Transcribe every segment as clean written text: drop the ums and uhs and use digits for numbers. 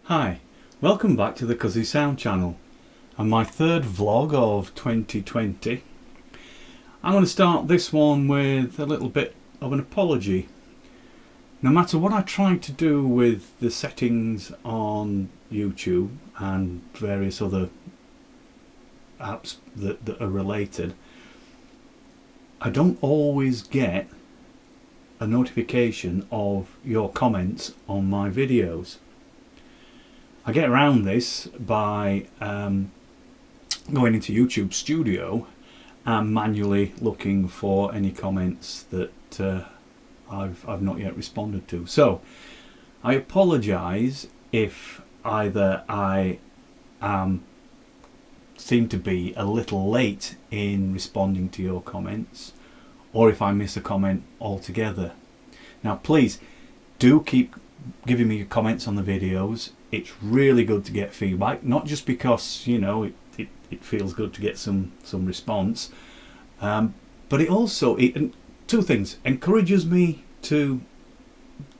Hi, welcome back to the Cuzzy Sound channel and my third vlog of 2020. I'm going to start this one with a little bit of an apology. No matter what I try to do with the settings on YouTube and various other apps that are related, I don't always get a notification of your comments on my videos. I get around this by going into YouTube Studio and manually looking for any comments that I've not yet responded to. So I apologise if either I seem to be a little late in responding to your comments, or if I miss a comment altogether. Now please do keep giving me your comments on the videos. It's really good to get feedback, not just because, you know, it feels good to get some response, but it also, two things, encourages me to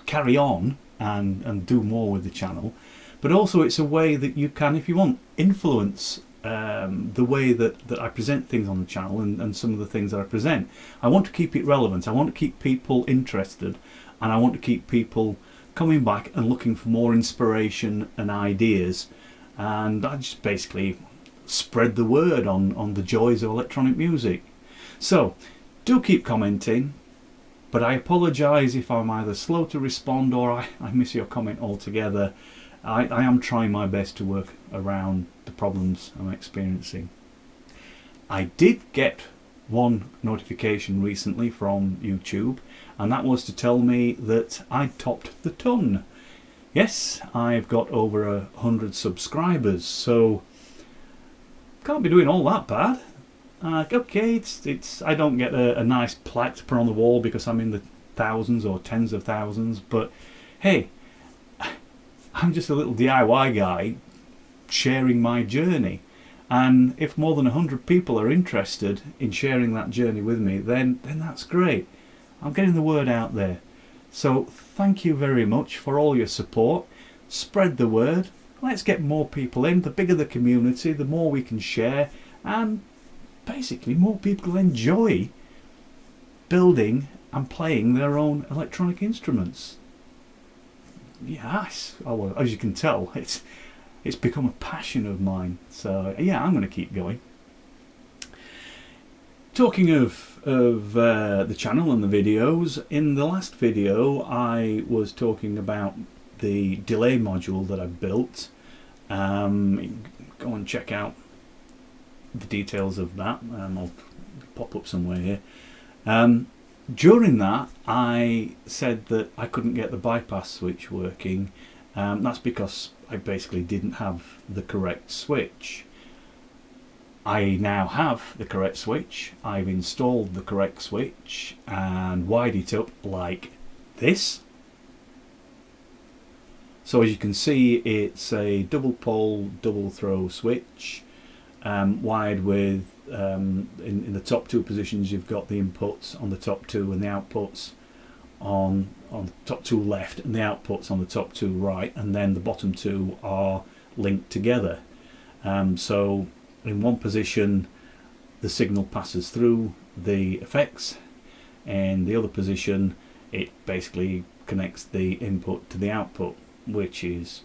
carry on and do more with the channel, but also it's a way that you can, if you want, influence the way that I present things on the channel and some of the things that I present. I want to keep it relevant, I want to keep people interested, and I want to keep people coming back and looking for more inspiration and ideas, and I just basically spread the word on the joys of electronic music. So do keep commenting, but I apologise if I'm either slow to respond or I miss your comment altogether. I am trying my best to work around the problems I'm experiencing. I did get one notification recently from YouTube, and that was to tell me that I'd topped the ton. Yes, I've got over 100 subscribers, so can't be doing all that bad. Okay, it's I don't get a nice plaque to put on the wall because I'm in the thousands or tens of thousands, but hey, I'm just a little DIY guy sharing my journey. And if more than 100 people are interested in sharing that journey with me, then that's great. I'm getting the word out there. So thank you very much for all your support. Spread the word. Let's get more people in. The bigger the community, the more we can share, and basically more people enjoy building and playing their own electronic instruments. Yes, oh, well, as you can tell, it's become a passion of mine, so yeah, I'm going to keep going. Talking of the channel and the videos, in the last video I was talking about the delay module that I built. Go and check out the details of that. I'll pop up somewhere here. During that I said that I couldn't get the bypass switch working. That's because I basically didn't have the correct switch. I now have the correct switch. I've installed the correct switch and wired it up like this. So as you can see, it's a double pole, double throw switch, wired with, in the top two positions you've got the inputs on the top two and the outputs on the top two left and the outputs on the top two right, and then the bottom two are linked together. So in one position the signal passes through the effects, and the other position it basically connects the input to the output, which is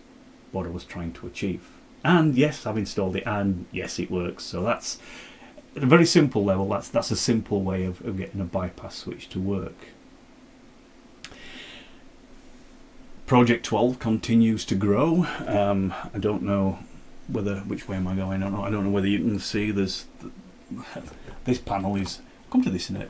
what I was trying to achieve. And yes, I've installed it, and yes, it works. So that's at a very simple level. That's a simple way of getting a bypass switch to work. Project 12 continues to grow. I don't know which way am I going. I don't know whether you can see this panel is, I'll come to this in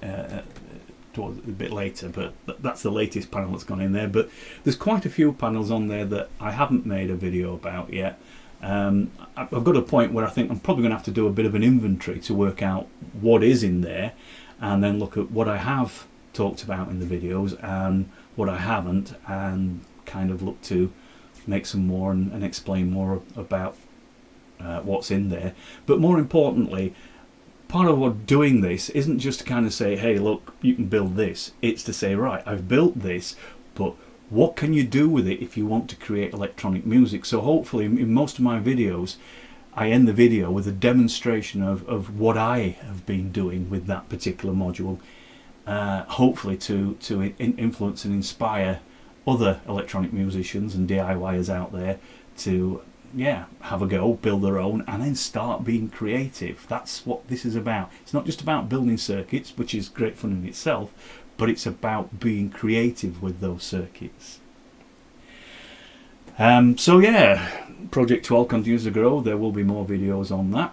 towards a bit later, but that's the latest panel that's gone in there. But there's quite a few panels on there that I haven't made a video about yet. I've got a point where I think I'm probably going to have to do a bit of an inventory to work out what is in there, and then look at what I have talked about in the videos and what I haven't, and kind of look to make some more and explain more about what's in there. But more importantly, part of what doing this isn't just to kind of say, hey look, you can build this. It's to say, right, I've built this, but what can you do with it if you want to create electronic music. So hopefully in most of my videos I end the video with a demonstration of what I have been doing with that particular module, hopefully to influence and inspire other electronic musicians and DIYers out there to have a go, build their own, and then start being creative. That's what this is about. It's not just about building circuits, which is great fun in itself, but it's about being creative with those circuits. So yeah, Project 12 continues to grow. There will be more videos on that.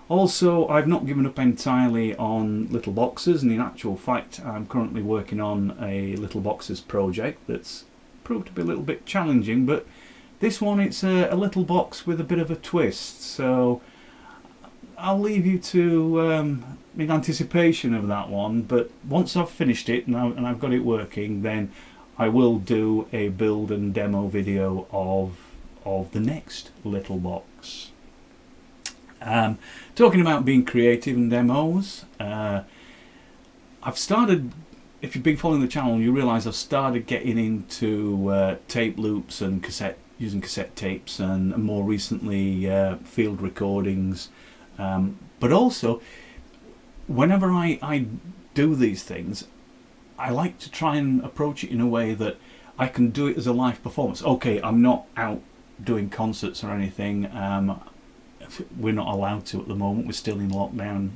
Also, I've not given up entirely on Little Boxes, and in actual fact I'm currently working on a Little Boxes project that's proved to be a little bit challenging, but this one, it's a little box with a bit of a twist, so I'll leave you to in anticipation of that one. But once I've finished it and I've got it working, then I will do a build and demo video of the next little box. Talking about being creative and demos, I've started, if you've been following the channel, you realise I've started getting into tape loops and using cassette tapes, and more recently field recordings. But also, whenever I do these things, I like to try and approach it in a way that I can do it as a live performance. Okay, I'm not out doing concerts or anything. We're not allowed to at the moment. We're still in lockdown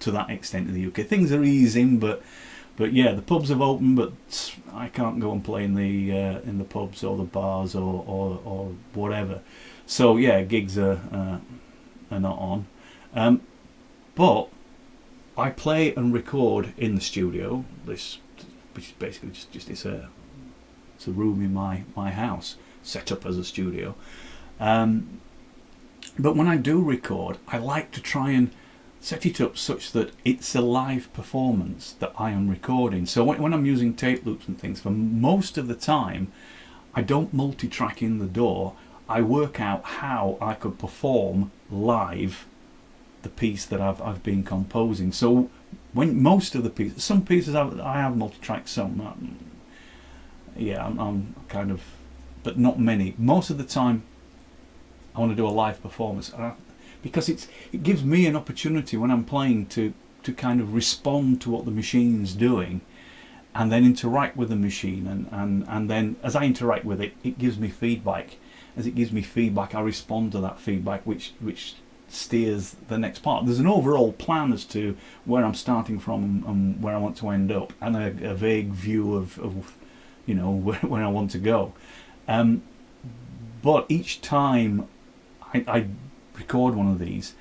to that extent in the UK. Things are easing, but yeah, the pubs have opened, but I can't go and play in the pubs or the bars or whatever. So yeah, gigs are not on. But I play and record in the studio. This, which is basically just it's a room in my house set up as a studio. But when I do record, I like to try and set it up such that it's a live performance that I am recording. So when I'm using tape loops and things, for most of the time I don't multi-track in the DAW. I work out how I could perform live the piece that I've been composing. So when most of the pieces, some pieces I have multi-tracked, some I'm kind of, but not many. Most of the time I want to do a live performance, because it gives me an opportunity when I'm playing to kind of respond to what the machine's doing, and then interact with the machine, and then as I interact with it, it gives me feedback. As it gives me feedback, I respond to that feedback, which steers the next part. There's an overall plan as to where I'm starting from and where I want to end up, and a vague view of you know where I want to go. But each time I record one of these,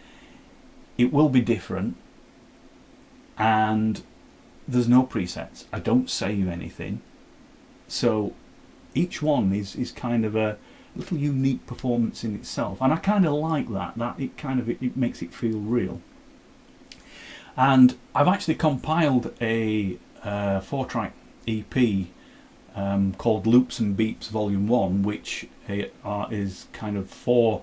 it will be different, and there's no presets. I don't save anything, so each one is kind of a little unique performance in itself, and I kind of like that it makes it feel real. And I've actually compiled a 4-track EP called Loops and Beeps Volume 1, which is kind of 4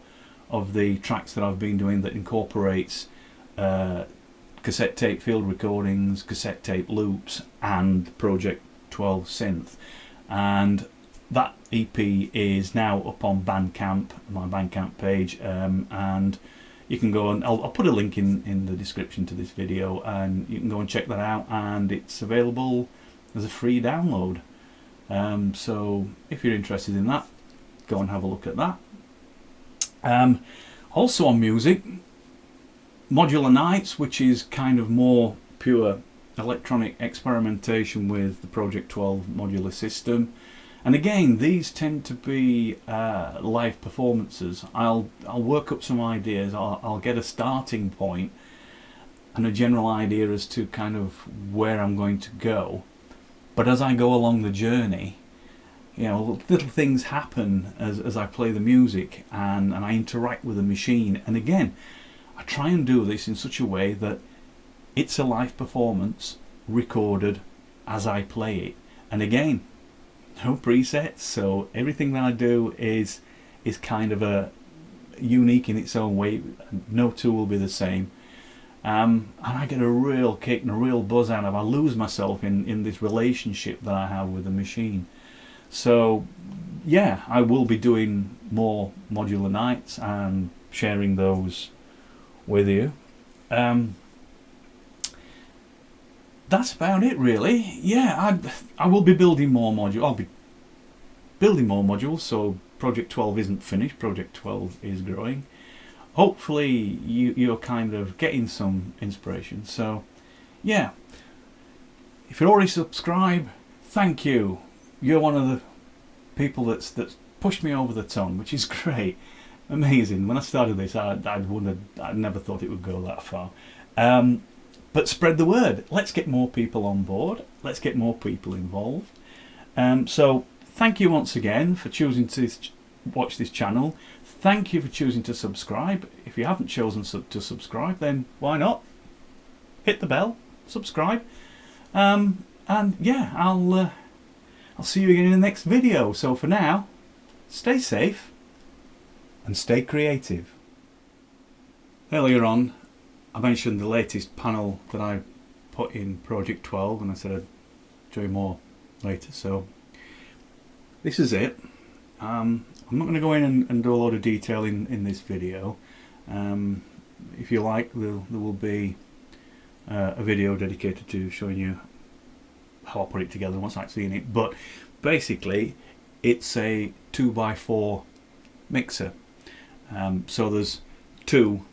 of the tracks that I've been doing that incorporates cassette tape field recordings, cassette tape loops, and Project 12 synth. And that EP is now up on Bandcamp, my Bandcamp page, and you can go and I'll put a link in the description to this video, and you can go and check that out, and it's available as a free download. So if you're interested in that, go and have a look at that. Also on music, Modular Nights, which is kind of more pure electronic experimentation with the Project 12 modular system. And again, these tend to be live performances. I'll work up some ideas, I'll get a starting point and a general idea as to kind of where I'm going to go. But as I go along the journey, you know, little things happen as I play the music, and I interact with the machine. And again, I try and do this in such a way that it's a live performance recorded as I play it. And again, no presets, so everything that I do is kind of a unique in its own way. No two will be the same. And I get a real kick and a real buzz out of it. I lose myself in this relationship that I have with the machine. So yeah, I will be doing more modular nights and sharing those with you. That's about it really. Yeah, I will be building more modules. I'll be building more modules, so Project 12 isn't finished. Project 12 is growing. Hopefully you're kind of getting some inspiration. So yeah, if you're already subscribed, thank you. You're one of the people that's pushed me over the ton, which is great. Amazing. When I started this, I never thought it would go that far. But spread the word. Let's get more people on board. Let's get more people involved. So thank you once again for choosing to watch this channel. Thank you for choosing to subscribe. If you haven't chosen to subscribe, then why not? Hit the bell, subscribe, and yeah, I'll see you again in the next video. So for now, stay safe and stay creative. Earlier on, I mentioned the latest panel that I put in Project 12, and I said I'd show you more later. So this is it. I'm not going to go in and do a lot of detail in this video. If you like, there will be a video dedicated to showing you how I put it together and what's actually in it. But basically, it's a 2x4 mixer. So there's two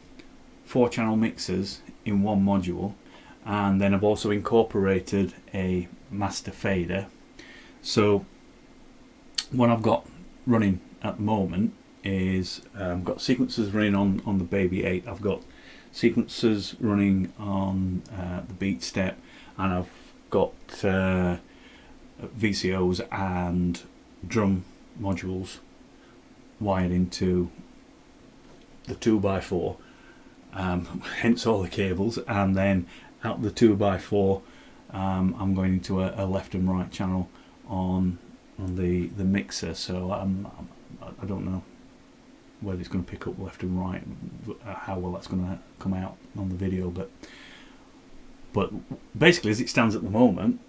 4-channel mixers in one module, and then I've also incorporated a master fader. So what I've got running at the moment is I've got sequencers running on the Baby 8. I've got sequencers running on the Beat Step, and I've got VCOs and drum modules wired into the 2x4, hence all the cables. And then out the 2x4 I'm going into a left and right channel on the mixer. So I don't know whether it's going to pick up left and right, how well that's going to come out on the video, but basically as it stands at the moment,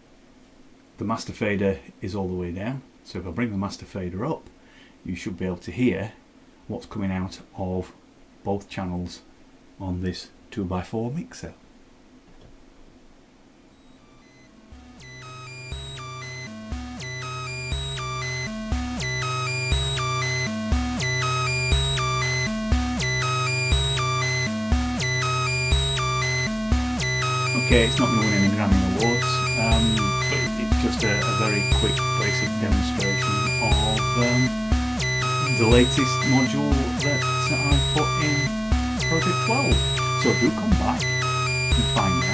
the master fader is all the way down. So if I bring the master fader up, you should be able to hear what's coming out of both channels on this 2x4 mixer. Okay, it's not going to win any Grammy Awards, but it's just a very quick basic demonstration of the latest module that I put in Project 12. So do come back and find out